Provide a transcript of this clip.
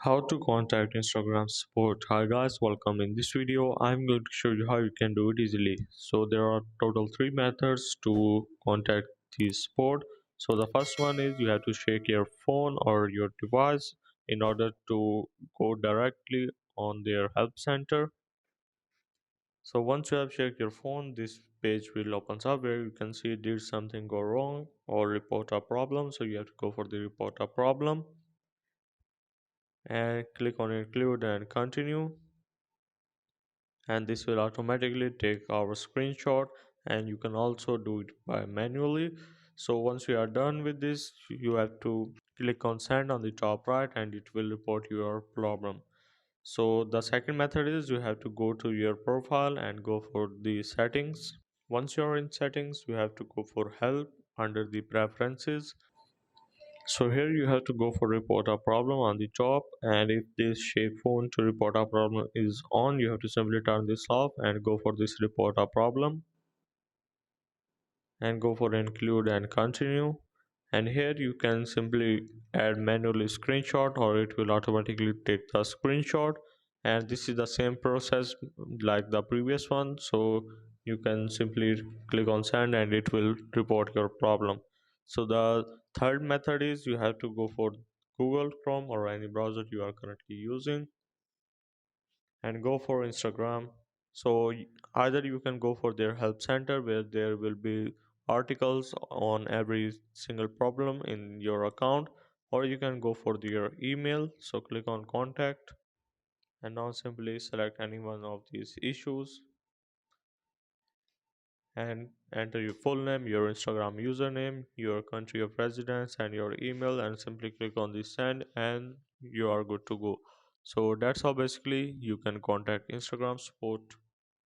How to contact Instagram support. Hi guys, welcome. In this video I'm going to show you how you can do it easily. So there are total three methods to contact the support. So the first one is you have to shake your phone or your device in order to go directly on their help center. So once you have checked your phone, this page will opens up where you can see did something go wrong or report a problem. So you have to go for the report a problem and click on include and continue, and this will automatically take our screenshot, and you can also do it by manually. So once you are done with this, you have to click on send on the top right and it will report your problem. So the second method is you have to go to your profile and go for the settings. Once you're in settings, you have to go for help under the preferences. So here you have to go for report a problem on the top, and if this shape phone to report a problem is on, you have to simply turn this off and go for this report a problem and go for include and continue. And here you can simply add manually screenshot or it will automatically take the screenshot, and this is the same process like the previous one. So you can simply click on send and it will report your problem. So the third method is you have to go for Google Chrome or any browser you are currently using and go for Instagram. So either you can go for their help center where there will be articles on every single problem in your account, or you can go for their email. So click on contact and now simply select any one of these issues and enter your full name, your Instagram username, your country of residence, and your email, and simply click on the send, and you are good to go. So that's how basically you can contact Instagram support.